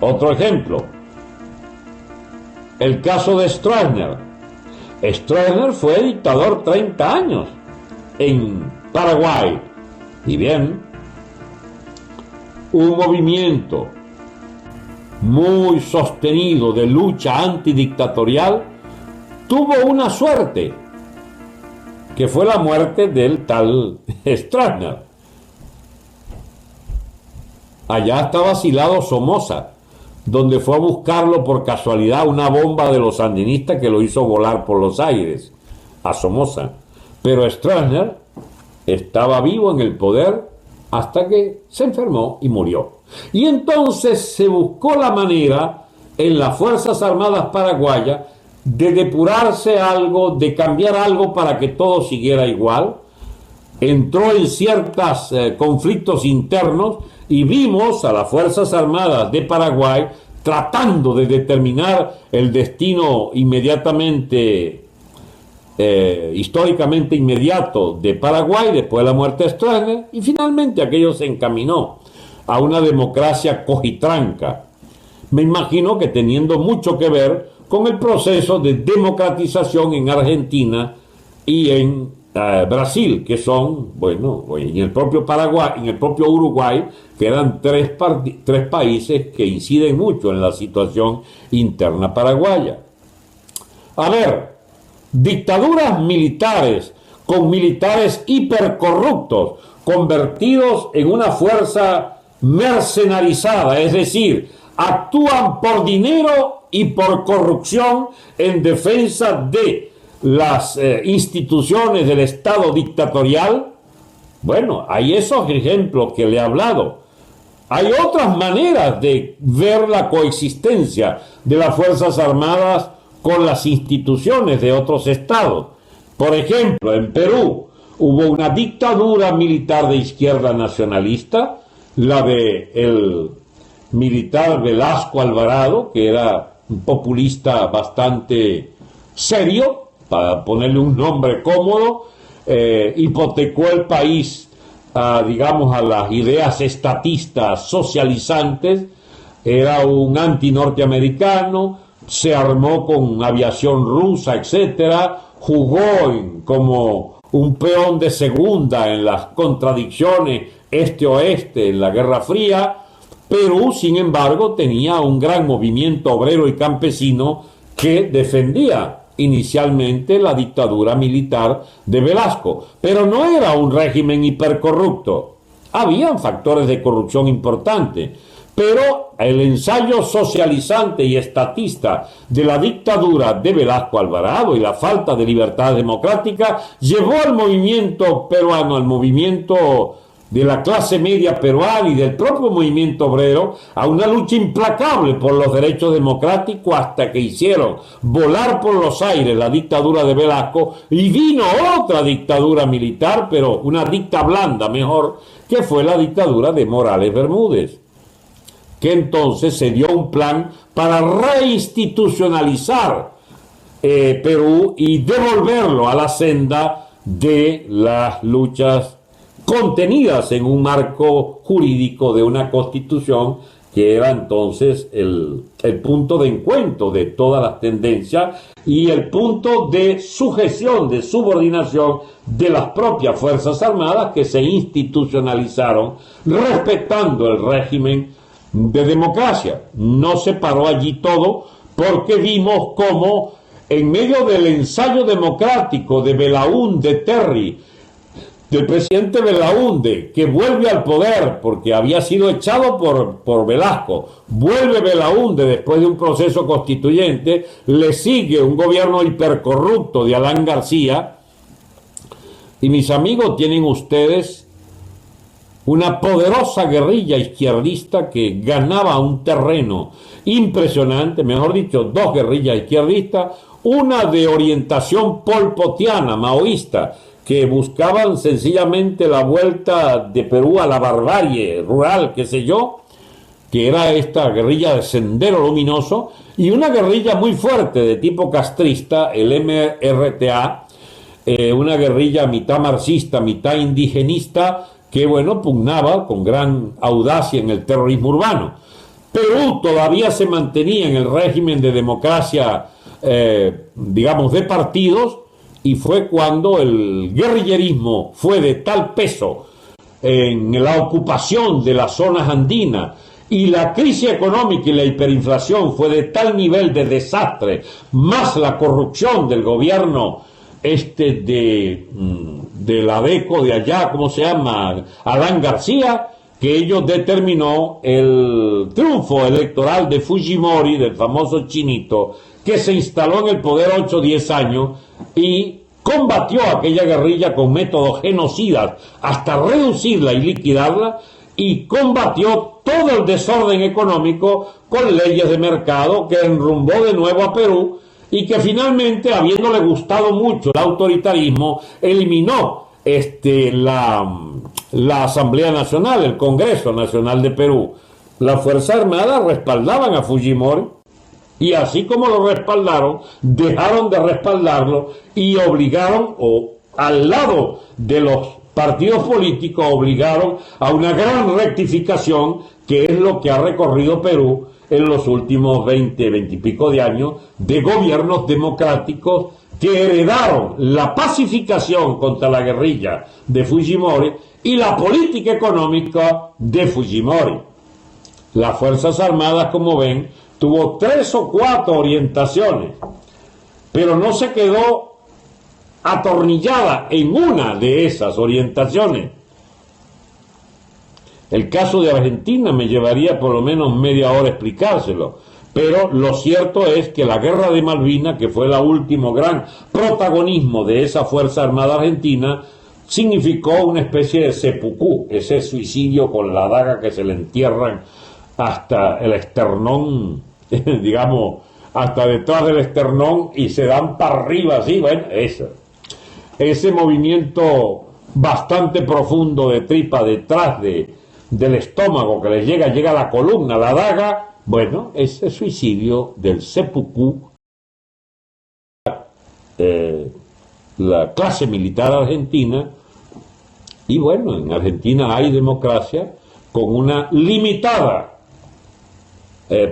Otro ejemplo, el caso de Stroessner. Stroessner fue dictador 30 años en Paraguay. Y bien, un movimiento muy sostenido de lucha antidictatorial tuvo una suerte, que fue la muerte del tal Stroessner. Allá estaba asilado Somoza, donde fue a buscarlo por casualidad una bomba de los sandinistas que lo hizo volar por los aires a Somoza. Pero Stroessner estaba vivo en el poder hasta que se enfermó y murió. Y entonces se buscó la manera en las Fuerzas Armadas paraguayas de depurarse algo, de cambiar algo para que todo siguiera igual. Entró en ciertos conflictos internos y vimos a las Fuerzas Armadas de Paraguay tratando de determinar el destino inmediatamente, históricamente inmediato de Paraguay después de la muerte de Stroessner, y finalmente aquello se encaminó a una democracia cojitranca. Me imagino que teniendo mucho que ver con el proceso de democratización en Argentina y en Brasil, que son, bueno, en el propio Paraguay, en el propio Uruguay, que eran tres países que inciden mucho en la situación interna paraguaya. A ver, dictaduras militares con militares hipercorruptos convertidos en una fuerza mercenarizada, es decir, actúan por dinero y por corrupción en defensa de las instituciones del Estado dictatorial. Bueno, hay esos ejemplos que le he hablado. Hay otras maneras de ver la coexistencia de las Fuerzas Armadas con las instituciones de otros estados. Por ejemplo, en Perú hubo una dictadura militar de izquierda nacionalista, la de el militar Velasco Alvarado, que era un populista bastante serio, para ponerle un nombre cómodo, hipotecó el país digamos a las ideas estatistas socializantes, era un anti-norteamericano, se armó con aviación rusa, etcétera, jugó como un peón de segunda en las contradicciones este-oeste en la Guerra Fría. Perú, sin embargo, tenía un gran movimiento obrero y campesino que defendía inicialmente la dictadura militar de Velasco, pero no era un régimen hipercorrupto. Habían factores de corrupción importantes, pero el ensayo socializante y estatista de la dictadura de Velasco Alvarado y la falta de libertad democrática llevó al movimiento peruano, al movimiento de la clase media peruana y del propio movimiento obrero a una lucha implacable por los derechos democráticos, hasta que hicieron volar por los aires la dictadura de Velasco y vino otra dictadura militar, pero una dicta blanda mejor, que fue la dictadura de Morales Bermúdez, que entonces se dio un plan para reinstitucionalizar Perú y devolverlo a la senda de las luchas contenidas en un marco jurídico de una constitución que era entonces el punto de encuentro de todas las tendencias y el punto de sujeción, de subordinación de las propias Fuerzas Armadas, que se institucionalizaron respetando el régimen de democracia. No se paró allí todo, porque vimos cómo en medio del ensayo democrático de Belaúnde Terry, del presidente Belaúnde, que vuelve al poder porque había sido echado por Velasco, vuelve Belaúnde después de un proceso constituyente, le sigue un gobierno hipercorrupto de Alan García, y mis amigos, tienen ustedes una poderosa guerrilla izquierdista que ganaba un terreno impresionante, mejor dicho, dos guerrillas izquierdistas, una de orientación polpotiana, maoísta, que buscaban sencillamente la vuelta de Perú a la barbarie rural, qué sé yo, que era esta guerrilla de Sendero Luminoso, y una guerrilla muy fuerte de tipo castrista, el MRTA, una guerrilla mitad marxista, mitad indigenista, que bueno, pugnaba con gran audacia en el terrorismo urbano. Perú todavía se mantenía en el régimen de democracia, digamos, de partidos, y fue cuando el guerrillerismo fue de tal peso en la ocupación de las zonas andinas y la crisis económica y la hiperinflación fue de tal nivel de desastre, más la corrupción del gobierno de la DECO de allá, ¿cómo se llama? Adán García, que ello determinó el triunfo electoral de Fujimori, del famoso chinito, que se instaló en el poder 8 o 10 años y combatió a aquella guerrilla con métodos genocidas hasta reducirla y liquidarla, y combatió todo el desorden económico con leyes de mercado que enrumbó de nuevo a Perú y que finalmente, habiéndole gustado mucho el autoritarismo, eliminó la Asamblea Nacional, el Congreso Nacional de Perú. Las Fuerzas Armadas respaldaban a Fujimori y así como lo respaldaron, dejaron de respaldarlo y obligaron, o al lado de los partidos políticos, obligaron a una gran rectificación, que es lo que ha recorrido Perú en los últimos 20 y pico de años de gobiernos democráticos que heredaron la pacificación contra la guerrilla de Fujimori y la política económica de Fujimori. Las Fuerzas Armadas, como ven, tuvo 3 o 4 orientaciones, pero no se quedó atornillada en una de esas orientaciones. El caso de Argentina me llevaría por lo menos media hora explicárselo, pero lo cierto es que la Guerra de Malvinas, que fue el último gran protagonismo de esa Fuerza Armada Argentina, significó una especie de seppuku, ese suicidio con la daga que se le entierran hasta el esternón, digamos, hasta detrás del esternón y se dan para arriba así, bueno, ese movimiento bastante profundo de tripa detrás del estómago que les llega a la columna, la daga, bueno, ese suicidio del seppuku, la clase militar argentina, y bueno, en Argentina hay democracia con una limitada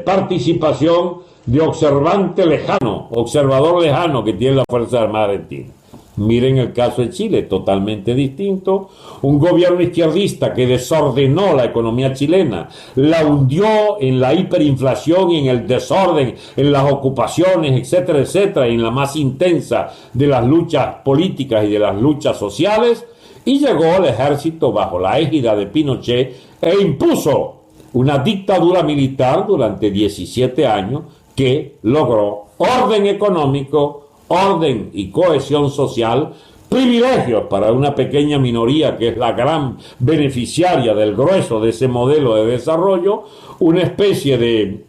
participación de observador lejano que tiene la Fuerza Armada Argentina. Miren el caso de Chile, totalmente distinto. Un gobierno izquierdista que desordenó la economía chilena, la hundió en la hiperinflación y en el desorden, en las ocupaciones, etcétera, etcétera, en la más intensa de las luchas políticas y de las luchas sociales, y llegó el ejército bajo la égida de Pinochet e impuso una dictadura militar durante 17 años que logró orden económico, orden y cohesión social, privilegios para una pequeña minoría que es la gran beneficiaria del grueso de ese modelo de desarrollo, una especie de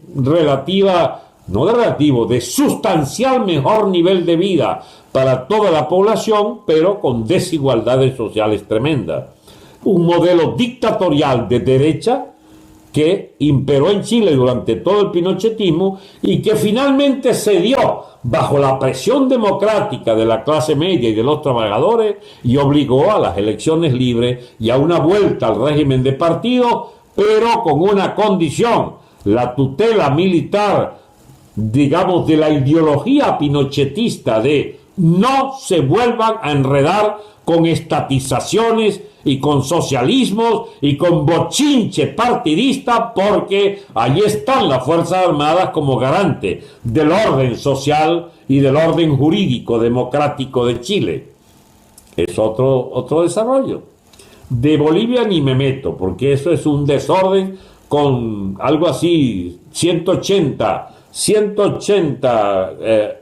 de sustancial mejor nivel de vida para toda la población, pero con desigualdades sociales tremendas. Un modelo dictatorial de derecha que imperó en Chile durante todo el pinochetismo y que finalmente cedió bajo la presión democrática de la clase media y de los trabajadores y obligó a las elecciones libres y a una vuelta al régimen de partido, pero con una condición: la tutela militar, digamos, de la ideología pinochetista de no se vuelvan a enredar con estatizaciones y con socialismos y con bochinche partidista, porque allí están las Fuerzas Armadas como garante del orden social y del orden jurídico democrático de Chile. Es otro desarrollo. De Bolivia ni me meto, porque eso es un desorden con algo así, 180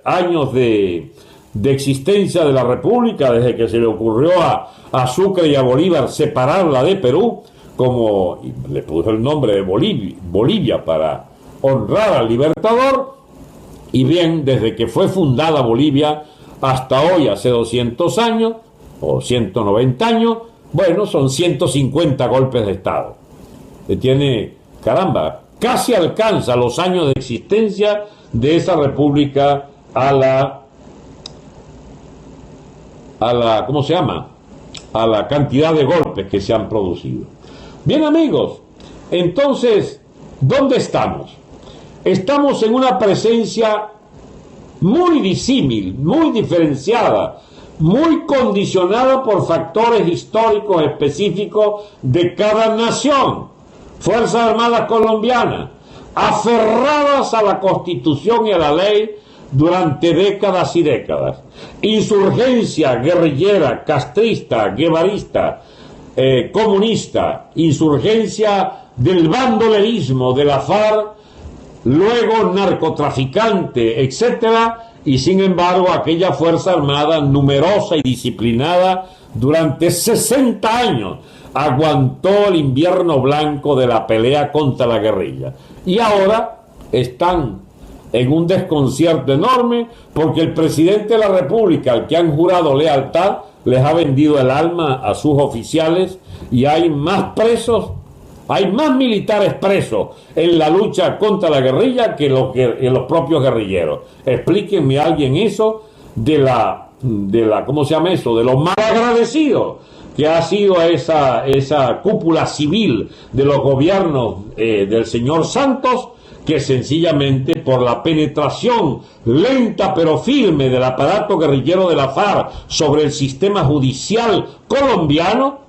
años de existencia de la República, desde que se le ocurrió a Sucre y a Bolívar separarla de Perú, como le puso el nombre de Bolivia para honrar al libertador. Y bien, desde que fue fundada Bolivia hasta hoy, hace 200 años o 190 años, bueno, son 150 golpes de Estado. Que tiene, caramba, casi alcanza los años de existencia de esa república a la ¿cómo se llama? A la cantidad de golpes que se han producido. Bien, amigos, entonces ¿Dónde estamos? Estamos en una presencia muy disímil, muy diferenciada, muy condicionada por factores históricos específicos de cada nación. Fuerzas Armadas colombianas, aferradas a la Constitución y a la ley durante décadas y décadas. Insurgencia guerrillera, castrista, guevarista, comunista, insurgencia del bandolerismo de la FARC, luego narcotraficante, etcétera, y sin embargo aquella Fuerza Armada numerosa y disciplinada durante 60 años aguantó el invierno blanco de la pelea contra la guerrilla. Y ahora están en un desconcierto enorme porque el presidente de la República, al que han jurado lealtad, les ha vendido el alma a sus oficiales y hay más presos, hay más militares presos en la lucha contra la guerrilla que los propios guerrilleros. Explíquenme a alguien eso de la ¿cómo se llama eso? De lo mal agradecido que ha sido esa cúpula civil de los gobiernos del señor Santos, que sencillamente por la penetración lenta pero firme del aparato guerrillero de la FARC sobre el sistema judicial colombiano,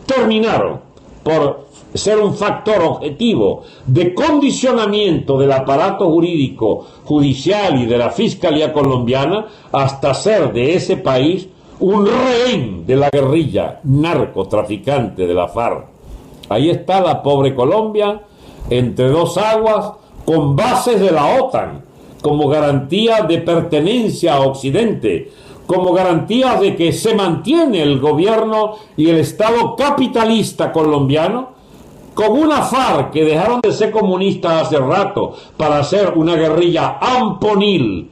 terminaron por ser un factor objetivo de condicionamiento del aparato jurídico, judicial y de la fiscalía colombiana hasta ser de ese país un rehén de la guerrilla narcotraficante de la FARC. Ahí está la pobre Colombia, entre dos aguas, con bases de la OTAN, como garantía de pertenencia a Occidente, como garantía de que se mantiene el gobierno y el Estado capitalista colombiano, con una FARC que dejaron de ser comunistas hace rato para hacer una guerrilla amponil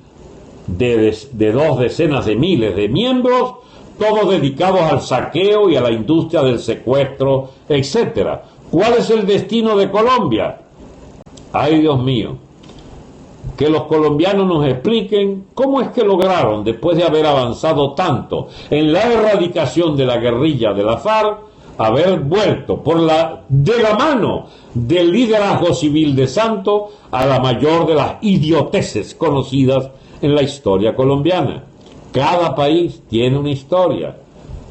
de 2 decenas de miles de miembros, todos dedicados al saqueo y a la industria del secuestro, etc. ¿Cuál es el destino de Colombia? Ay, Dios mío, que los colombianos nos expliquen cómo es que lograron, después de haber avanzado tanto en la erradicación de la guerrilla de la FARC, haber vuelto de la mano del liderazgo civil de Santos a la mayor de las idioteces conocidas en la historia colombiana. Cada país tiene una historia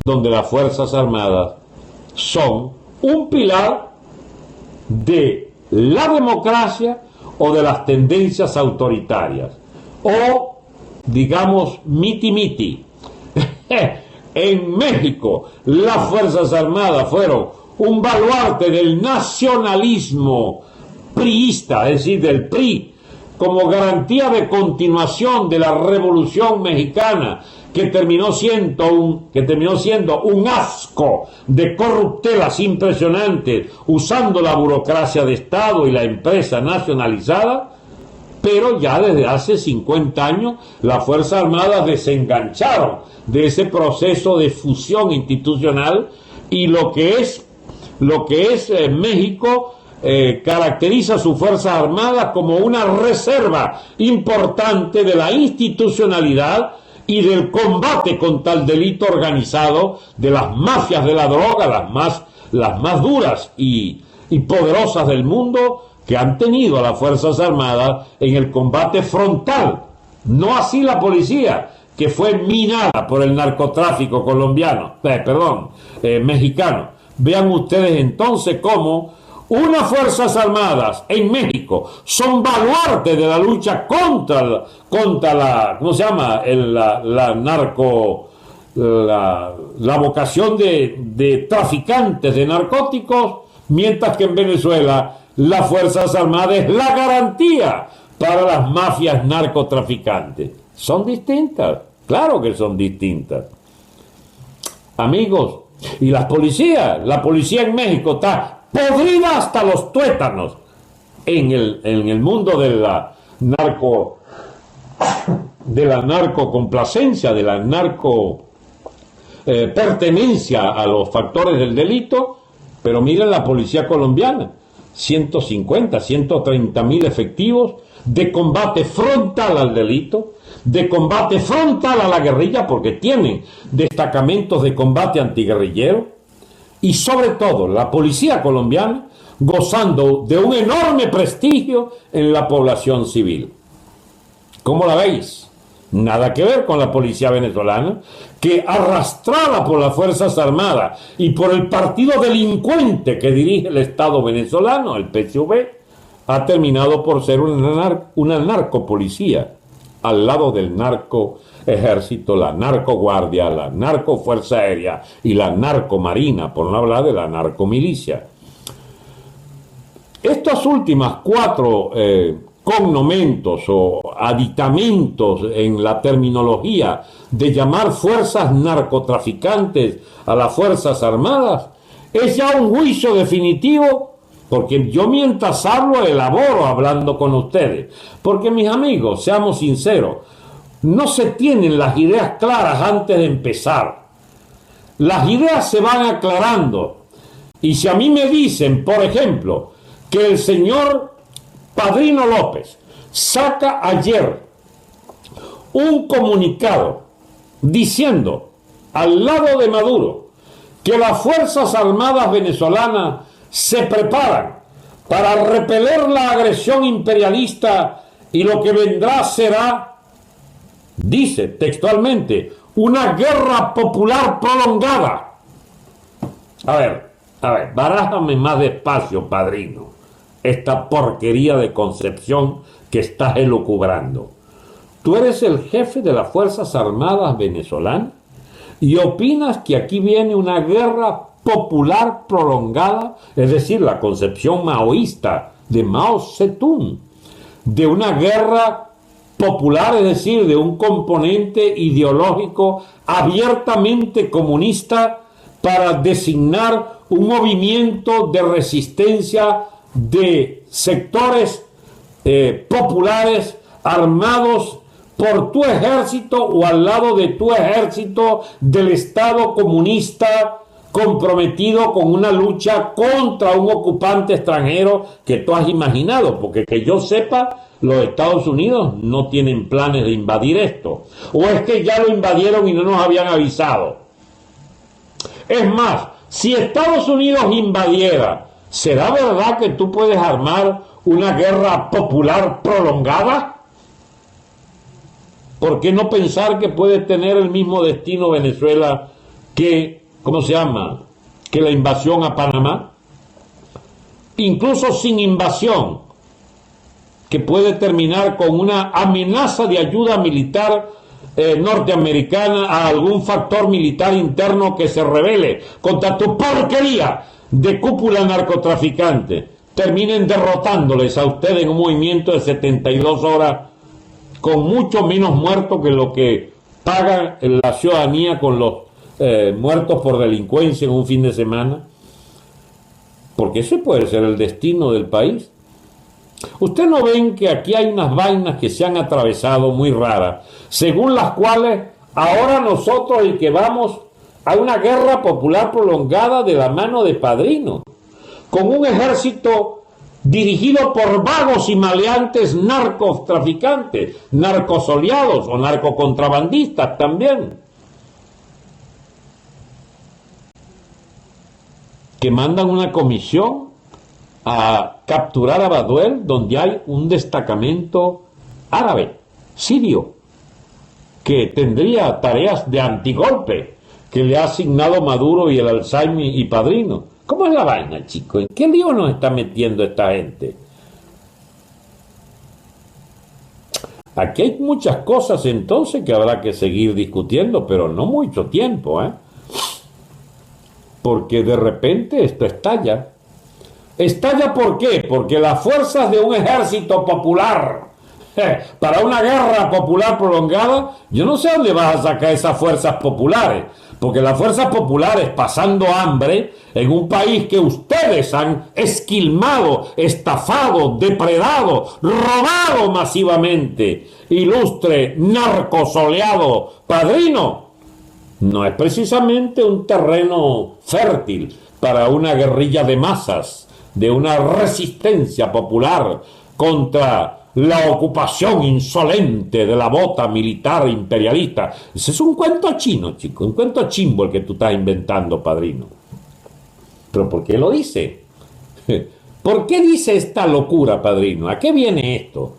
donde las Fuerzas Armadas son un pilar de la democracia o de las tendencias autoritarias, o digamos miti-miti. En México las Fuerzas Armadas fueron un baluarte del nacionalismo priista, es decir, del PRI, como garantía de continuación de la Revolución Mexicana, que terminó siendo un asco de corruptelas impresionantes, usando la burocracia de Estado y la empresa nacionalizada. Pero ya desde hace 50 años las Fuerzas Armadas desengancharon de ese proceso de fusión institucional, y lo que es México caracteriza a sus Fuerzas Armadas como una reserva importante de la institucionalidad y del combate contra el delito organizado de las mafias de la droga, las más duras y poderosas del mundo, que han tenido a las Fuerzas Armadas en el combate frontal. No así la policía, que fue minada por el narcotráfico mexicano. Vean ustedes entonces cómo unas Fuerzas Armadas en México son baluarte de la lucha contra la ¿cómo se llama? La vocación de traficantes de narcóticos, mientras que en Venezuela las Fuerzas Armadas es la garantía para las mafias narcotraficantes. Son distintas, claro que son distintas. Amigos, y la policía en México está podrida hasta los tuétanos en el mundo de la narcocomplacencia, de la pertenencia a los factores del delito. Pero miren la policía colombiana, 150, 130 mil efectivos de combate frontal al delito, de combate frontal a la guerrilla, porque tienen destacamentos de combate antiguerrillero, y sobre todo la policía colombiana gozando de un enorme prestigio en la población civil. ¿Cómo la veis? Nada que ver con la policía venezolana, que arrastrada por las Fuerzas Armadas y por el partido delincuente que dirige el Estado venezolano, el PSUV, ha terminado por ser una narcopolicía al lado del narco ejército, la narcoguardia, la narcofuerza aérea y la narcomarina, por no hablar de la narcomilicia. Estas últimas cuatro cognomentos o aditamentos en la terminología de llamar fuerzas narcotraficantes a las Fuerzas Armadas es ya un juicio definitivo, porque yo mientras hablo elaboro hablando con ustedes, porque mis amigos, seamos sinceros, no se tienen las ideas claras antes de empezar. Las ideas se van aclarando, y si a mí me dicen, por ejemplo, que el señor Padrino López saca ayer un comunicado diciendo al lado de Maduro que las Fuerzas Armadas venezolanas se preparan para repeler la agresión imperialista y lo que vendrá será, dice textualmente, una guerra popular prolongada. A ver, barájame más despacio, padrino, esta porquería de concepción que estás elucubrando. Tú eres el jefe de las Fuerzas Armadas venezolanas y opinas que aquí viene una guerra popular prolongada, es decir, la concepción maoísta de Mao Zedong, de una guerra popular, es decir, de un componente ideológico abiertamente comunista para designar un movimiento de resistencia de sectores populares armados por tu ejército o al lado de tu ejército del Estado comunista comprometido con una lucha contra un ocupante extranjero que tú has imaginado, porque que yo sepa, los Estados Unidos no tienen planes de invadir esto, o es que ya lo invadieron y no nos habían avisado. Es más, si Estados Unidos invadiera, ¿será verdad que tú puedes armar una guerra popular prolongada? ¿Por qué no pensar que puede tener el mismo destino Venezuela que, ¿cómo se llama?, que la invasión a Panamá? Incluso sin invasión, que puede terminar con una amenaza de ayuda militar norteamericana a algún factor militar interno que se rebele contra tu porquería de cúpula narcotraficante, terminen derrotándoles a ustedes en un movimiento de 72 horas con mucho menos muertos que lo que paga la ciudadanía con los muertos por delincuencia en un fin de semana, porque ese puede ser el destino del país. Ustedes no ven que aquí hay unas vainas que se han atravesado muy raras, según las cuales ahora nosotros y que vamos a una guerra popular prolongada de la mano de Padrino, con un ejército dirigido por vagos y maleantes narcotraficantes, narcosoleados o narcocontrabandistas también, que mandan una comisión a capturar a Baduel, donde hay un destacamento árabe, sirio, que tendría tareas de antigolpe, que le ha asignado Maduro y el Alzheimer y Padrino. ¿Cómo es la vaina, chicos? ¿En qué lío nos está metiendo esta gente? Aquí hay muchas cosas entonces que habrá que seguir discutiendo, pero no mucho tiempo, porque de repente esto estalla. ¿Estalla por qué? Porque las fuerzas de un ejército popular para una guerra popular prolongada, yo no sé dónde vas a sacar esas fuerzas populares, porque las fuerzas populares pasando hambre en un país que ustedes han esquilmado, estafado, depredado, robado masivamente, ilustre narcosoleado Padrino, no es precisamente un terreno fértil para una guerrilla de masas, de una resistencia popular contra la ocupación insolente de la bota militar imperialista. Ese es un cuento chino, chico, un cuento chimbo el que tú estás inventando, Padrino. ¿Pero por qué lo dice? ¿Por qué dice esta locura, padrino? ¿A qué viene esto?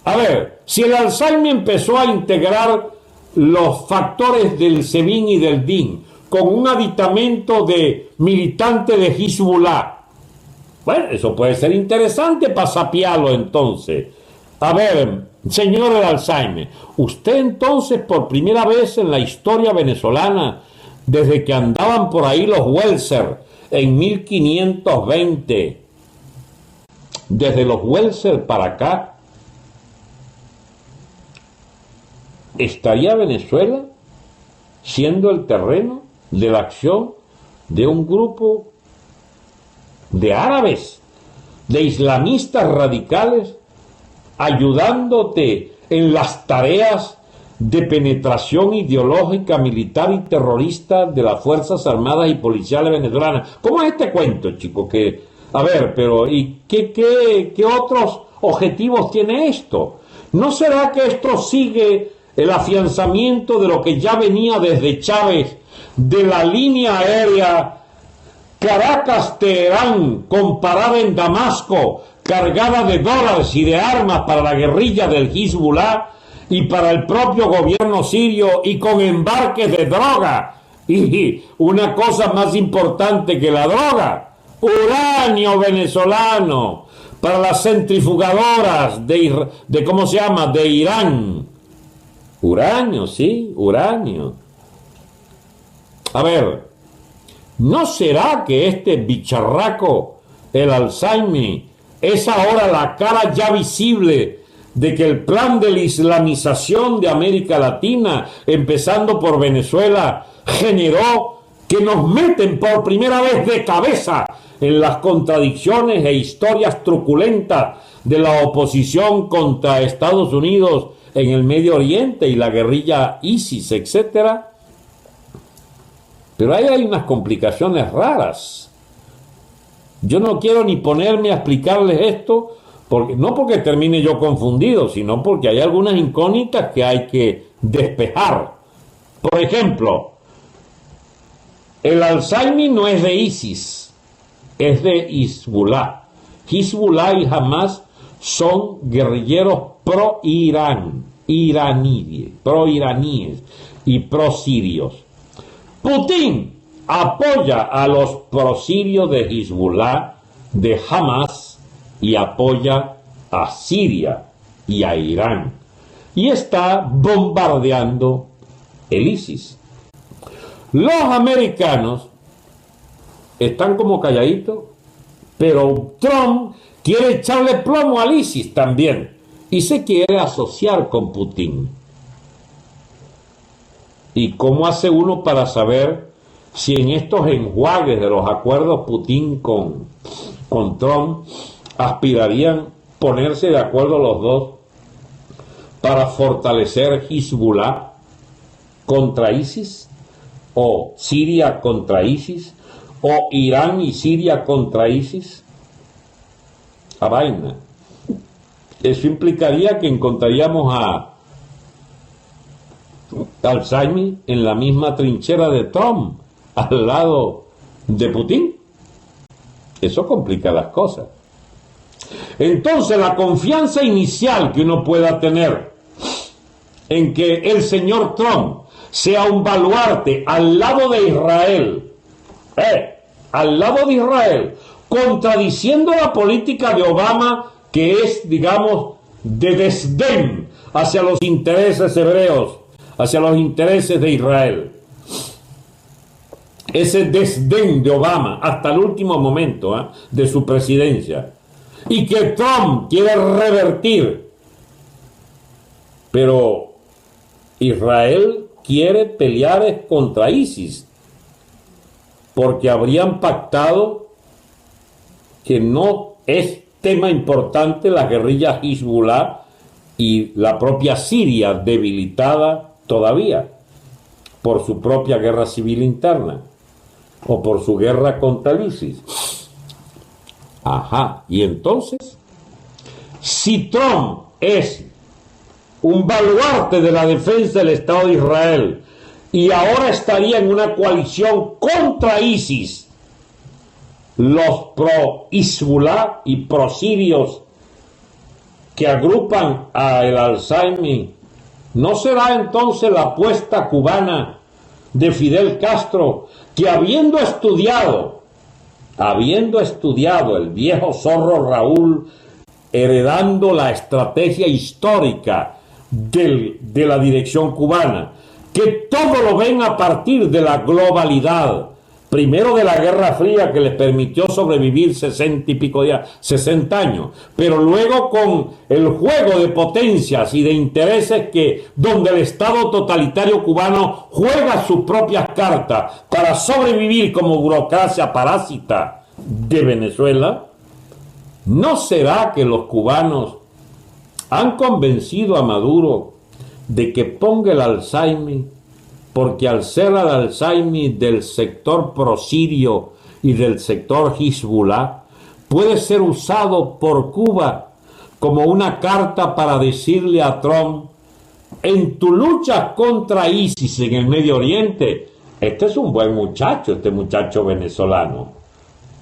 A ver, si el Alzheimer empezó a integrar los factores del SEBIN y del DIN con un aditamento de militante de Hezbollah, bueno, eso puede ser interesante para sapiarlo entonces. A ver, señor el Alzheimer, usted entonces por primera vez en la historia venezolana, desde que andaban por ahí los Welser en 1520, desde los Welser para acá, ¿estaría Venezuela siendo el terreno de la acción de un grupo de árabes, de islamistas radicales, ayudándote en las tareas de penetración ideológica, militar y terrorista de las Fuerzas Armadas y Policiales venezolanas? ¿Cómo es este cuento, chico? A ver, pero ¿y qué otros objetivos tiene esto? ¿No será que esto sigue el afianzamiento de lo que ya venía desde Chávez, de la línea aérea Caracas-Teherán, comparada en Damasco, cargada de dólares y de armas para la guerrilla del Hezbollah y para el propio gobierno sirio, y con embarques de droga? Y una cosa más importante que la droga, uranio venezolano para las centrifugadoras de ¿cómo se llama?, de Irán. Uranio, sí, uranio. A ver, ¿no será que este bicharraco, el Alzheimer, es ahora la cara ya visible de que el plan de la islamización de América Latina, empezando por Venezuela, generó que nos meten por primera vez de cabeza en las contradicciones e historias truculentas de la oposición contra Estados Unidos en el Medio Oriente y la guerrilla ISIS, etcétera? Pero ahí hay unas complicaciones raras. Yo no quiero ni ponerme a explicarles esto, no porque termine yo confundido, sino porque hay algunas incógnitas que hay que despejar. Por ejemplo, el Alzheimer no es de ISIS, es de Hezbollah. Hezbollah y Hamas son guerrilleros pro-iraníes y pro-sirios. Putin apoya a los prosirios de Hezbollah, de Hamas, y apoya a Siria y a Irán, y está bombardeando el ISIS. Los americanos están como calladitos, pero Trump quiere echarle plomo al ISIS también y se quiere asociar con Putin. ¿Y cómo hace uno para saber si en estos enjuagues de los acuerdos Putin con Trump aspirarían ponerse de acuerdo los dos para fortalecer Hezbollah contra ISIS, o Siria contra ISIS, o Irán y Siria contra ISIS? A vaina. Eso implicaría que encontraríamos a Alzheimer en la misma trinchera de Trump, al lado de Putin. Eso complica las cosas. Entonces, la confianza inicial que uno pueda tener en que el señor Trump sea un baluarte al lado de Israel, contradiciendo la política de Obama, que es, digamos, de desdén hacia los intereses hebreos, hacia los intereses de Israel. Ese desdén de Obama hasta el último momento de su presidencia, y que Trump quiere revertir. Pero Israel quiere pelear contra ISIS, porque habrían pactado que no es tema importante la guerrilla Hezbollah y la propia Siria, debilitada todavía por su propia guerra civil interna o por su guerra contra el ISIS. Ajá, y entonces, si Trump es un baluarte de la defensa del Estado de Israel y ahora estaría en una coalición contra ISIS, los pro-Hezbollah y pro-sirios que agrupan a el Alzheimer, ¿no será entonces la apuesta cubana de Fidel Castro, que habiendo estudiado el viejo zorro Raúl, heredando la estrategia histórica de la dirección cubana, que todo lo ven a partir de la globalidad, primero de la Guerra Fría, que les permitió sobrevivir 60 años, pero luego con el juego de potencias y de intereses donde el Estado totalitario cubano juega sus propias cartas para sobrevivir como burocracia parásita de Venezuela. ¿No será que los cubanos han convencido a Maduro de que ponga el Alzheimer, porque al ser el Alzheimer del sector prosirio y del sector Hezbollah, puede ser usado por Cuba como una carta para decirle a Trump: en tu lucha contra ISIS en el Medio Oriente, este es un buen muchacho, este muchacho venezolano.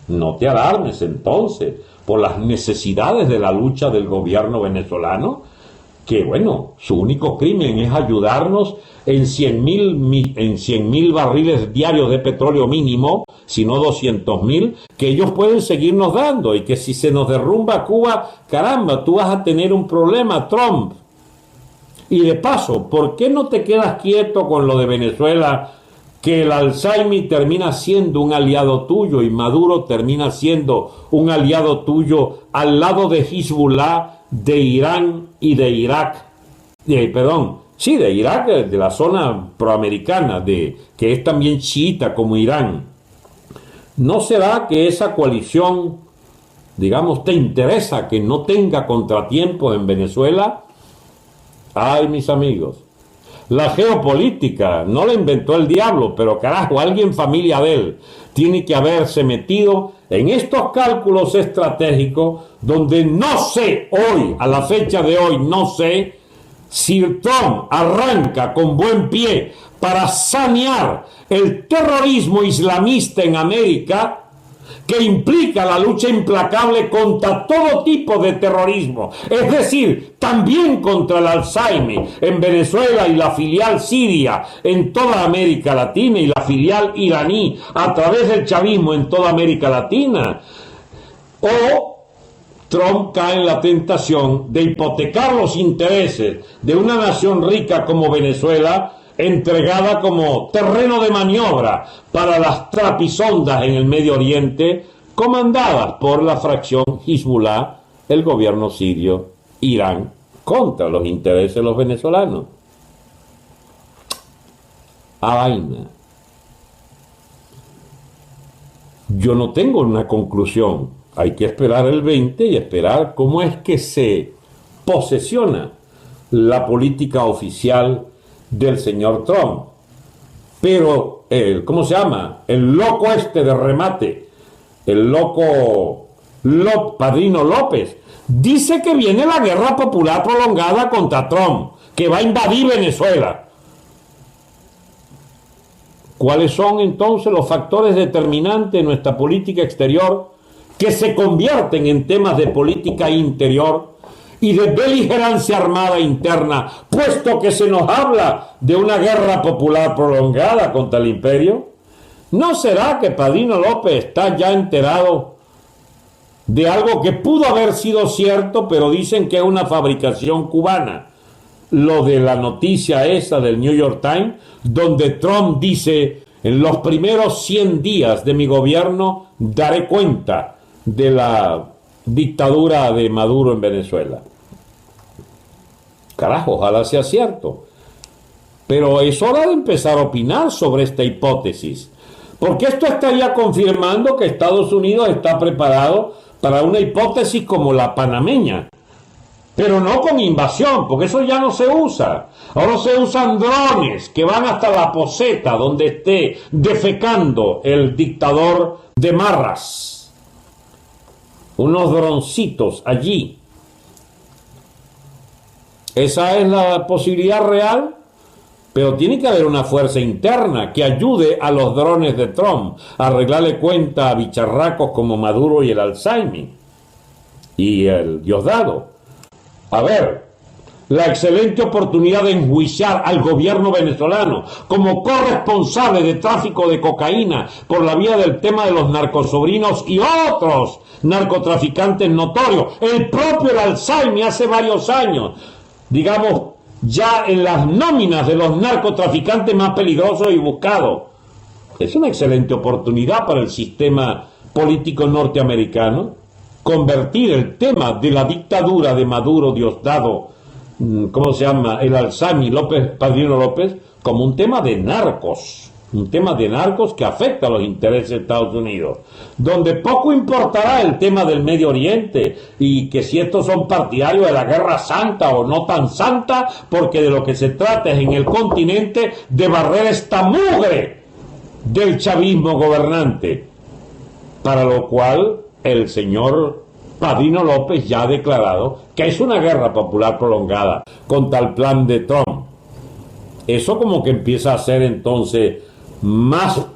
No te alarmes entonces por las necesidades de la lucha del gobierno venezolano, que bueno, su único crimen es ayudarnos en 100.000 barriles diarios de petróleo mínimo, si no 200.000, que ellos pueden seguirnos dando, y que si se nos derrumba Cuba, caramba, tú vas a tener un problema, Trump. Y de paso, ¿por qué no te quedas quieto con lo de Venezuela, que el Alzheimer termina siendo un aliado tuyo y Maduro termina siendo un aliado tuyo al lado de Hezbollah, de Irán y de Irak? De Irak, de la zona proamericana, que es también chiita como Irán. ¿No será que esa coalición, digamos, te interesa que no tenga contratiempos en Venezuela? Ay, mis amigos, la geopolítica no la inventó el diablo, pero carajo, alguien familia de él tiene que haberse metido en estos cálculos estratégicos donde no sé hoy, a la fecha de hoy, no sé si Trump arranca con buen pie para sanear el terrorismo islamista en América, que implica la lucha implacable contra todo tipo de terrorismo, es decir, también contra el Alzheimer en Venezuela y la filial siria en toda América Latina y la filial iraní a través del chavismo en toda América Latina. O Trump cae en la tentación de hipotecar los intereses de una nación rica como Venezuela, entregada como terreno de maniobra para las trapisondas en el Medio Oriente, comandadas por la fracción Hezbollah, el gobierno sirio, Irán, contra los intereses de los venezolanos. A vaina. Yo no tengo una conclusión. Hay que esperar el 20 y esperar cómo es que se posesiona la política oficial del señor Trump. Pero ¿cómo se llama? El loco este de remate, el loco Padrino López, dice que viene la guerra popular prolongada contra Trump, que va a invadir Venezuela. ¿Cuáles son entonces los factores determinantes de nuestra política exterior que se convierten en temas de política interior y de beligerancia armada interna, puesto que se nos habla de una guerra popular prolongada contra el imperio? ¿No será que Padrino López está ya enterado de algo que pudo haber sido cierto, pero dicen que es una fabricación cubana? Lo de la noticia esa del New York Times, donde Trump dice: en los primeros 100 días de mi gobierno daré cuenta de la dictadura de Maduro en Venezuela. Carajo, ojalá sea cierto. Pero es hora de empezar a opinar sobre esta hipótesis, porque esto estaría confirmando que Estados Unidos está preparado para una hipótesis como la panameña, pero no con invasión, porque eso ya no se usa. Ahora se usan drones que van hasta la poseta donde esté defecando el dictador de Marras. Unos droncitos allí. ¿Esa es la posibilidad real? Pero tiene que haber una fuerza interna que ayude a los drones de Trump a arreglarle cuenta a bicharracos como Maduro y el Alzheimer y el Diosdado. A ver, la excelente oportunidad de enjuiciar al gobierno venezolano como corresponsable de tráfico de cocaína por la vía del tema de los narcosobrinos y otros narcotraficantes notorios. El propio Alzheimer hace varios años, digamos, ya en las nóminas de los narcotraficantes más peligrosos y buscados. Es una excelente oportunidad para el sistema político norteamericano convertir el tema de la dictadura de Maduro, Diosdado, ¿cómo se llama?, el Alzheimer, Padrino López, como un tema de narcos que afecta a los intereses de Estados Unidos, donde poco importará el tema del Medio Oriente y que si estos son partidarios de la guerra santa o no tan santa, porque de lo que se trata es en el continente de barrer esta mugre del chavismo gobernante, para lo cual el señor Padrino López ya ha declarado que es una guerra popular prolongada contra el plan de Trump. Eso como que empieza a ser entonces más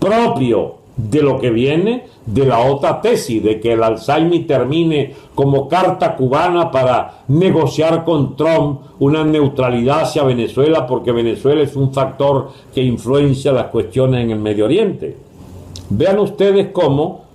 propio de lo que viene de la otra tesis, de que el Alzheimer termine como carta cubana para negociar con Trump una neutralidad hacia Venezuela, porque Venezuela es un factor que influencia las cuestiones en el Medio Oriente. Vean ustedes cómo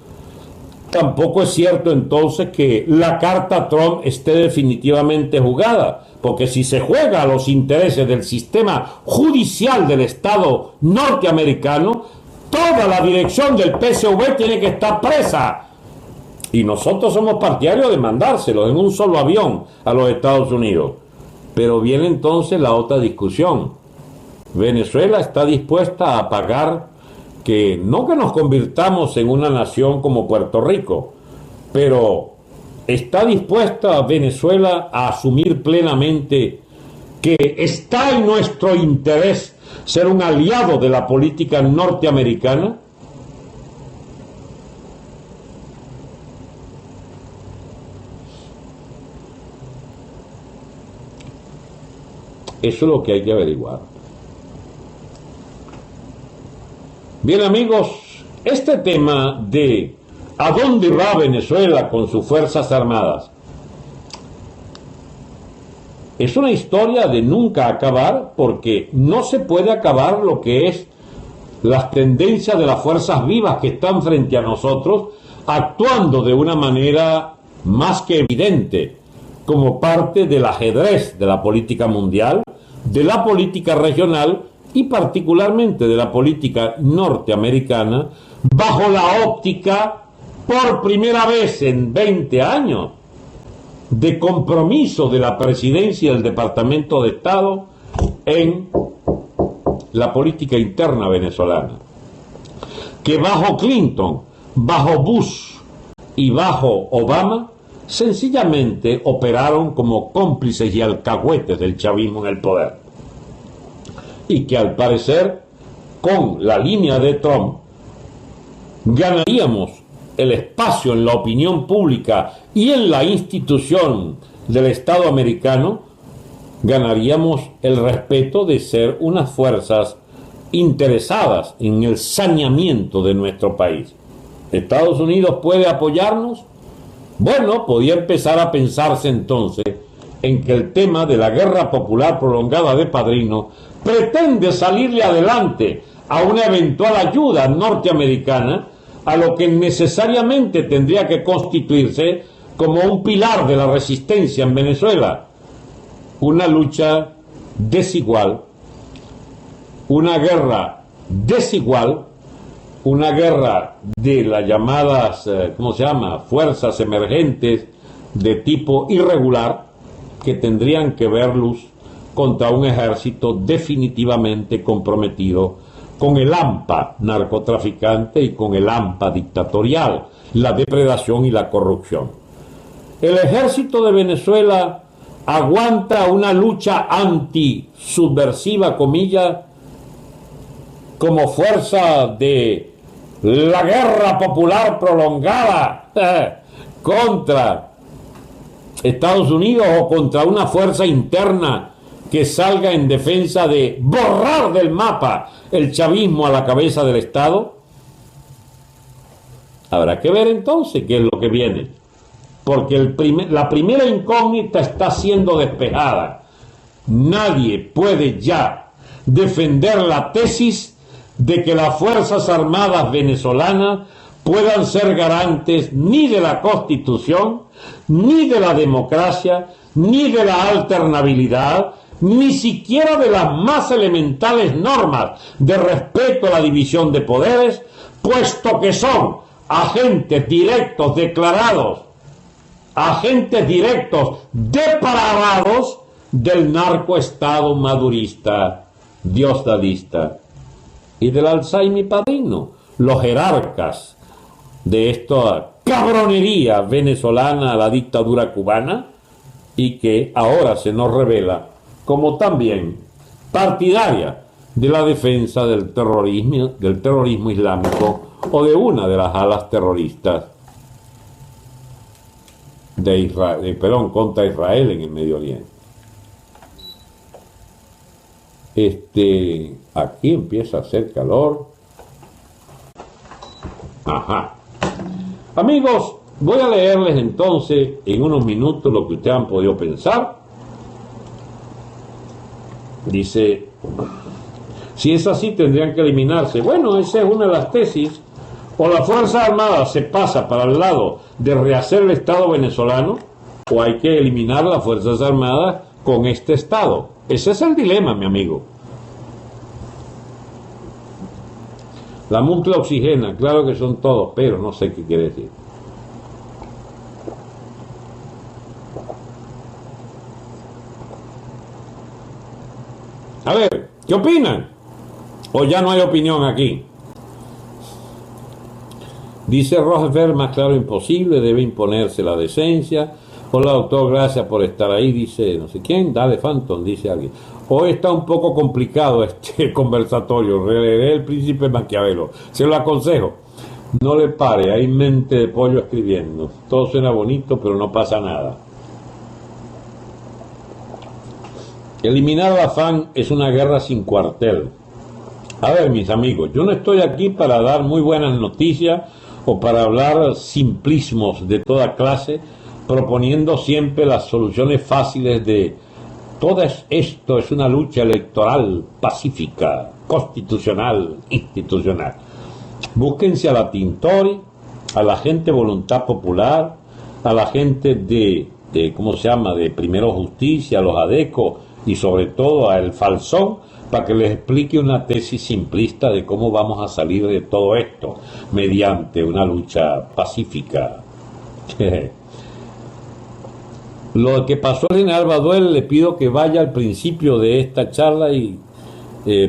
tampoco es cierto entonces que la carta Trump esté definitivamente jugada, porque si se juega a los intereses del sistema judicial del Estado norteamericano, toda la dirección del PSV tiene que estar presa. Y nosotros somos partidarios de mandárselos en un solo avión a los Estados Unidos. Pero viene entonces la otra discusión. Venezuela está dispuesta a pagar que no que nos convirtamos en una nación como Puerto Rico, pero está dispuesta Venezuela a asumir plenamente que está en nuestro interés ser un aliado de la política norteamericana. Eso es lo que hay que averiguar. Bien, amigos, este tema de ¿a dónde va Venezuela con sus Fuerzas Armadas? Es una historia de nunca acabar, porque no se puede acabar lo que es las tendencias de las fuerzas vivas que están frente a nosotros, actuando de una manera más que evidente, como parte del ajedrez de la política mundial, de la política regional y particularmente de la política norteamericana, bajo la óptica, por primera vez en 20 años, de compromiso de la presidencia del Departamento de Estado en la política interna venezolana, que bajo Clinton, bajo Bush y bajo Obama, sencillamente operaron como cómplices y alcahuetes del chavismo en el poder. Y que al parecer, con la línea de Trump, ganaríamos el espacio en la opinión pública y en la institución del Estado americano, ganaríamos el respeto de ser unas fuerzas interesadas en el saneamiento de nuestro país. ¿Estados Unidos puede apoyarnos? Bueno, podía empezar a pensarse entonces en que el tema de la guerra popular prolongada de Padrino pretende salirle adelante a una eventual ayuda norteamericana, a lo que necesariamente tendría que constituirse como un pilar de la resistencia en Venezuela. Una lucha desigual, una guerra desigual, una guerra de las llamadas, fuerzas emergentes de tipo irregular, que tendrían que ver luz contra un ejército definitivamente comprometido con el AMPA narcotraficante y con el AMPA dictatorial, la depredación y la corrupción. El ejército de Venezuela aguanta una lucha antisubversiva, comillas, como fuerza de la guerra popular prolongada contra Estados Unidos o contra una fuerza interna que salga en defensa de borrar del mapa el chavismo a la cabeza del Estado? Habrá que ver entonces qué es lo que viene, porque la primera incógnita está siendo despejada. Nadie puede ya defender la tesis de que las Fuerzas Armadas venezolanas puedan ser garantes ni de la Constitución, ni de la democracia, ni de la alternabilidad, ni siquiera de las más elementales normas de respeto a la división de poderes, puesto que son agentes directos declarados, agentes directos depravados del narcoestado madurista, diosdadista y del Alzheimer padrino, los jerarcas de esta cabronería venezolana a la dictadura cubana, y que ahora se nos revela como también partidaria de la defensa del terrorismo islámico o de una de las alas terroristas contra Israel en el Medio Oriente. Aquí empieza a hacer calor. Ajá. Amigos, voy a leerles entonces en unos minutos lo que ustedes han podido pensar. Dice, si es así tendrían que eliminarse. Bueno, esa es una de las tesis. O la Fuerza Armada se pasa para el lado de rehacer el Estado venezolano, o hay que eliminar las Fuerzas Armadas con este Estado. Ese es el dilema, mi amigo. La multa oxigena, claro que son todos, pero no sé qué quiere decir. A ver, ¿qué opinan? ¿O ya no hay opinión aquí? Dice Rosberg, más claro imposible, debe imponerse la decencia. Hola doctor, gracias por estar ahí, dice no sé quién, dale Phantom, dice alguien. Hoy está un poco complicado este conversatorio, releeré El Príncipe Maquiavelo, se lo aconsejo. No le pare, hay mente de pollo escribiendo. Todo suena bonito, pero no pasa nada. Eliminar la FAN es una guerra sin cuartel. A ver, mis amigos, yo no estoy aquí para dar muy buenas noticias o para hablar simplismos de toda clase, proponiendo siempre las soluciones fáciles de todo esto es una lucha electoral pacífica, constitucional, institucional. Búsquense a la Tintori, a la gente de Voluntad Popular, a la gente de ¿cómo se llama?, de Primero Justicia, a los ADECO y sobre todo a El Falzón, para que les explique una tesis simplista de cómo vamos a salir de todo esto mediante una lucha pacífica. Lo que pasó al general Baduel, le pido que vaya al principio de esta charla y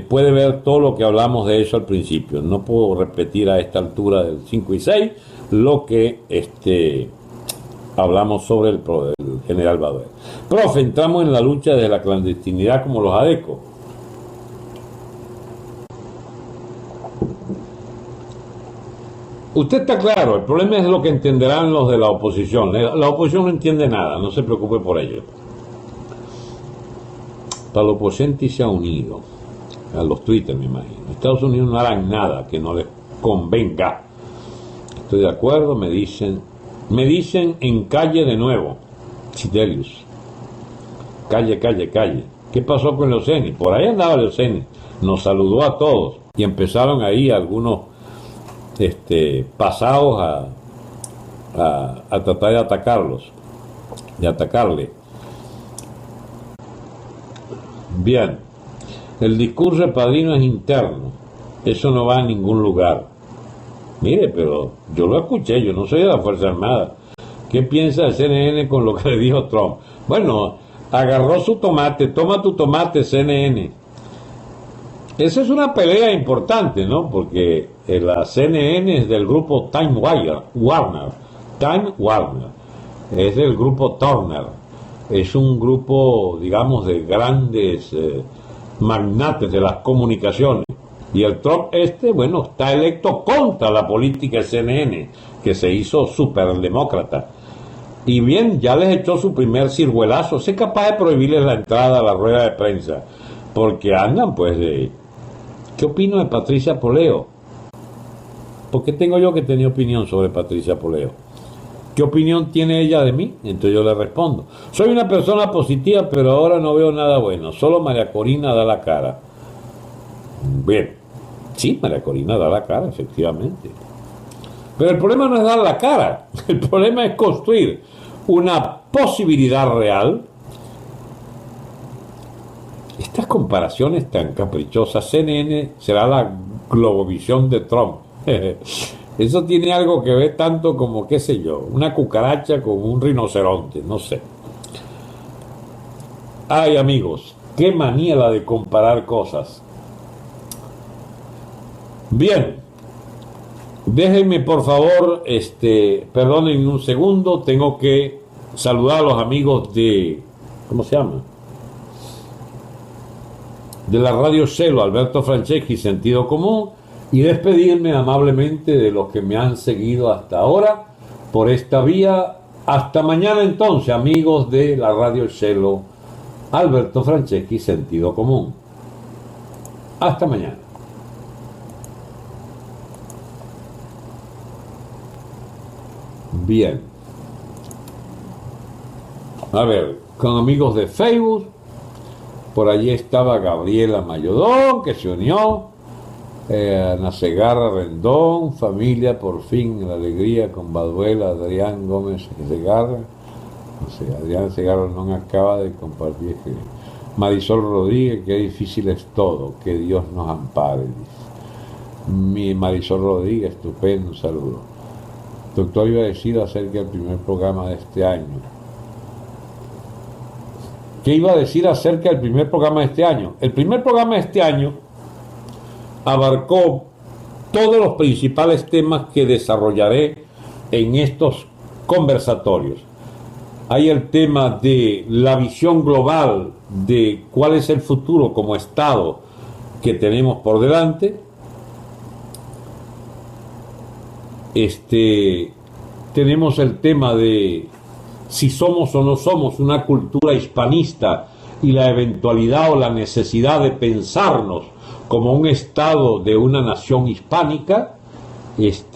puede ver todo lo que hablamos de eso al principio. No puedo repetir a esta altura del 5 y 6 lo que hablamos sobre el general Baduel. Profe, entramos en la lucha de la clandestinidad como los ADECO. Usted está claro, el problema es lo que entenderán los de la oposición. La oposición no entiende nada, no se preocupe por ello. Para los oponentes se ha unido, a los Twitter me imagino. Estados Unidos no harán nada que no les convenga. Estoy de acuerdo, me dicen en calle de nuevo, Chidelius. Calle. ¿Qué pasó con Leoceni? Por ahí andaba Leoceni, nos saludó a todos y empezaron ahí algunos pasados a tratar de atacarle. Bien, el discurso de Padrino es interno, eso no va a ningún lugar. Mire, pero yo lo escuché, yo no soy de la Fuerza Armada. ¿Qué piensa el CNN con lo que le dijo Trump? Bueno, agarró su tomate, toma tu tomate, CNN. Esa es una pelea importante, ¿no? Porque la CNN es del grupo Time Warner. Es del grupo Turner. Es un grupo, digamos, de grandes magnates de las comunicaciones. Y el Trump bueno, está electo contra la política CNN, que se hizo superdemócrata. Y bien, ya les echó su primer ciruelazo. Sé capaz de prohibirles la entrada a la rueda de prensa, porque andan pues de... ¿Qué opino de Patricia Poleo? ¿Por qué tengo yo que tener opinión sobre Patricia Poleo? ¿Qué opinión tiene ella de mí? Entonces yo le respondo. Soy una persona positiva, pero ahora no veo nada bueno. Solo María Corina da la cara. Bien. Sí, María Corina da la cara, efectivamente. Pero el problema no es dar la cara. El problema es construir una posibilidad real. Estas comparaciones tan caprichosas. CNN será la globovisión de Trump. Eso tiene algo que ver tanto como, qué sé yo, una cucaracha con un rinoceronte, no sé. Ay, amigos, qué manía la de comparar cosas. Bien, déjenme por favor, perdonen un segundo, tengo que saludar a los amigos de, ¿cómo se llama? De la Radio Cielo, Alberto Franceschi, Sentido Común, y despedirme amablemente de los que me han seguido hasta ahora por esta vía. Hasta mañana entonces, amigos de la Radio Cielo, Alberto Franceschi, Sentido Común. Hasta mañana. Bien. A ver, con amigos de Facebook, por allí estaba Gabriela Mayodón, que se unió. Ana Segarra Rendón, familia, por fin, la alegría con Baduela, Adrián Gómez Segarra. No sé, Adrián Segarra no acaba de compartir. Marisol Rodríguez, qué difícil es todo, que Dios nos ampare. Dice. Mi Marisol Rodríguez, estupendo, un saludo. Doctor, iba a decir acerca del primer programa de este año. ¿Qué iba a decir acerca del primer programa de este año? El primer programa de este año abarcó todos los principales temas que desarrollaré en estos conversatorios. Hay el tema de la visión global de cuál es el futuro como Estado que tenemos por delante. Tenemos el tema de si somos o no somos una cultura hispanista y la eventualidad o la necesidad de pensarnos como un Estado de una nación hispánica. ¿Es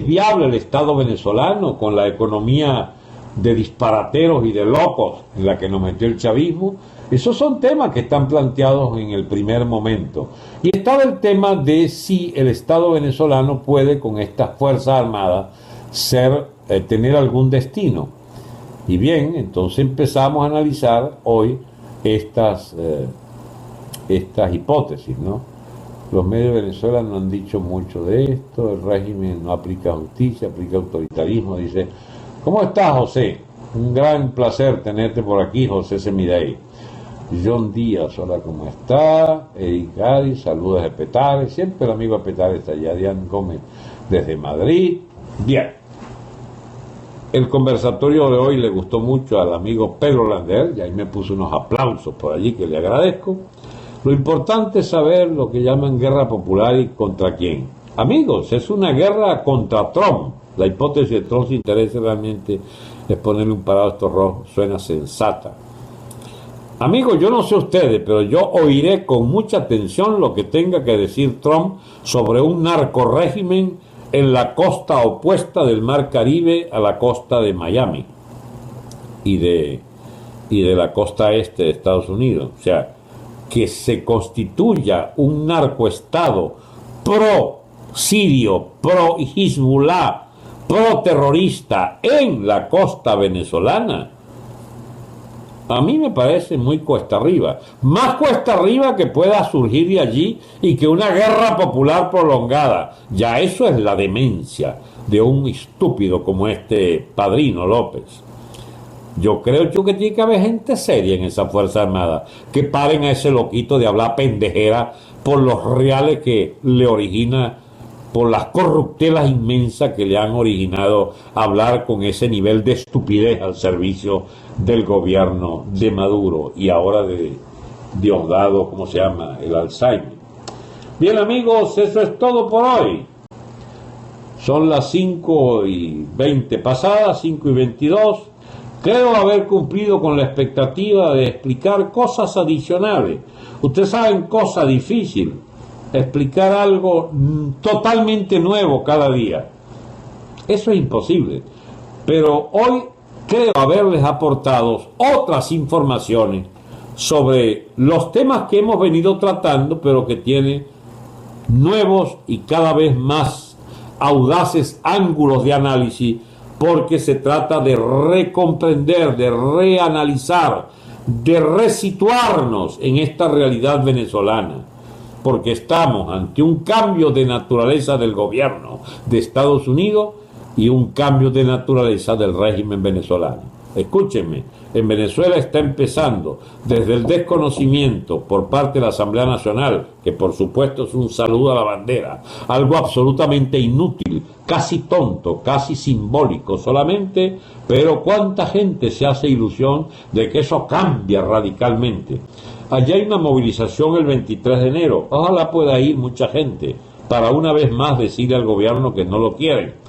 viable el Estado venezolano con la economía de disparateros y de locos en la que nos metió el chavismo? Esos son temas que están planteados en el primer momento. Y está el tema de si el Estado venezolano puede con estas Fuerzas Armadas tener algún destino. Y bien, entonces empezamos a analizar hoy estas hipótesis, ¿no? Los medios de Venezuela no han dicho mucho de esto, el régimen no aplica justicia, aplica autoritarismo. Dice, ¿cómo estás, José? Un gran placer tenerte por aquí, José Semidey. John Díaz, hola, ¿cómo está? Eric Gadi, saludos de Petare, siempre el amigo de Petare está allá. Diane Gómez desde Madrid. Bien. El conversatorio de hoy le gustó mucho al amigo Pedro Lander, y ahí me puso unos aplausos por allí que le agradezco. Lo importante es saber lo que llaman guerra popular y contra quién. Amigos, es una guerra contra Trump. La hipótesis de Trump, si interesa realmente, es ponerle un parado a estos rojos. Suena sensata. Amigos, yo no sé ustedes, pero yo oiré con mucha atención lo que tenga que decir Trump sobre un narcorrégimen en la costa opuesta del Mar Caribe a la costa de Miami y de la costa este de Estados Unidos. O sea, que se constituya un narcoestado pro-sirio, pro-Hezbollah, pro-terrorista en la costa venezolana, a mí me parece muy cuesta arriba. Más cuesta arriba que pueda surgir de allí y que una guerra popular prolongada. Ya eso es la demencia de un estúpido como este Padrino López. Yo creo que tiene que haber gente seria en esa Fuerza Armada que paren a ese loquito de hablar pendejera por los reales que le origina, por las corruptelas inmensas que le han originado hablar con ese nivel de estupidez al servicio del gobierno de Maduro y ahora de Diosdado, ¿cómo se llama? El Alzheimer. Bien, amigos, eso es todo por hoy. Son las 5:20 pasadas, 5:22. Creo haber cumplido con la expectativa de explicar cosas adicionales. Ustedes saben, cosa difícil, explicar algo totalmente nuevo cada día. Eso es imposible. Pero hoy creo haberles aportado otras informaciones sobre los temas que hemos venido tratando, pero que tienen nuevos y cada vez más audaces ángulos de análisis, porque se trata de recomprender, de reanalizar, de resituarnos en esta realidad venezolana, porque estamos ante un cambio de naturaleza del gobierno de Estados Unidos y un cambio de naturaleza del régimen venezolano. Escúchenme, en Venezuela está empezando desde el desconocimiento por parte de la Asamblea Nacional, que por supuesto es un saludo a la bandera, algo absolutamente inútil, casi tonto, casi simbólico solamente, pero cuánta gente se hace ilusión de que eso cambia radicalmente. Allá hay una movilización el 23 de enero, ojalá pueda ir mucha gente, para una vez más decirle al gobierno que no lo quieren,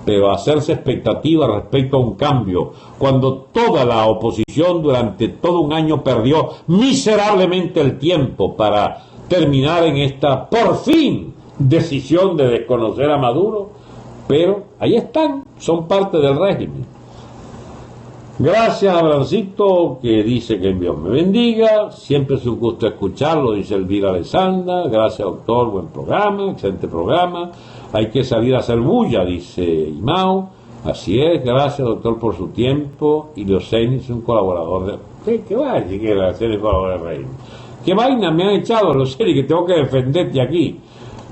pero hacerse expectativa respecto a un cambio, cuando toda la oposición durante todo un año perdió miserablemente el tiempo para terminar en esta, por fin, decisión de desconocer a Maduro, pero ahí están, son parte del régimen. Gracias a Abrancito, que dice que Dios me bendiga, siempre es un gusto escucharlo, dice Elvira Alessandra. Gracias, doctor, buen programa, excelente programa. Hay que salir a hacer bulla, dice Imao. Así es, gracias, doctor, por su tiempo. Y Leoceni es un colaborador de... ¿Qué va a decir que Leoceni es colaborador de Reino? ¿Qué vaina me han echado, Leoceni, que tengo que defenderte aquí?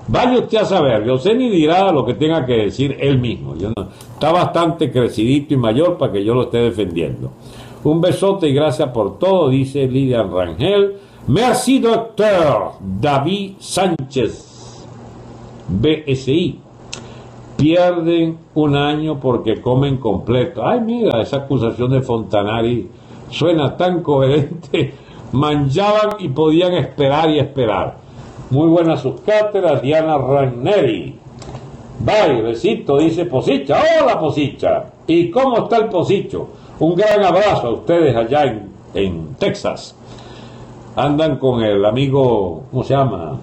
Vaya usted a saber, Leoceni dirá lo que tenga que decir él mismo. Está bastante crecidito y mayor para que yo lo esté defendiendo. Un besote y gracias por todo, dice Lilian Rangel. Merci, doctor David Sánchez, BSI. Pierden un año porque comen completo. Ay, mira, esa acusación de Fontanari suena tan coherente. Manchaban y podían esperar y esperar. Muy buenas sus cátedras, Diana Ragneri. Bye, besito, dice Posicha. Hola, Posicha. ¿Y cómo está el Posicho? Un gran abrazo a ustedes allá en Texas. Andan con el amigo, ¿cómo se llama?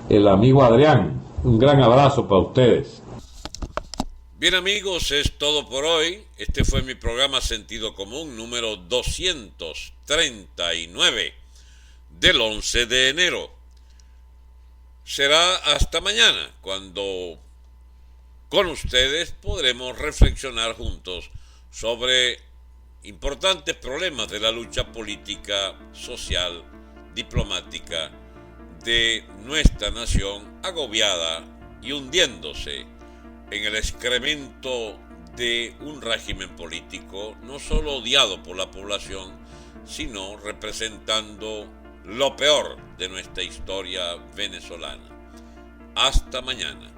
El amigo Adrián. Un gran abrazo para ustedes. Bien, amigos, es todo por hoy. Este fue mi programa Sentido Común número 239 del 11 de enero. Será hasta mañana, cuando con ustedes podremos reflexionar juntos sobre importantes problemas de la lucha política, social, diplomática de nuestra nación agobiada y hundiéndose en el excremento de un régimen político no solo odiado por la población, sino representando lo peor de nuestra historia venezolana. Hasta mañana.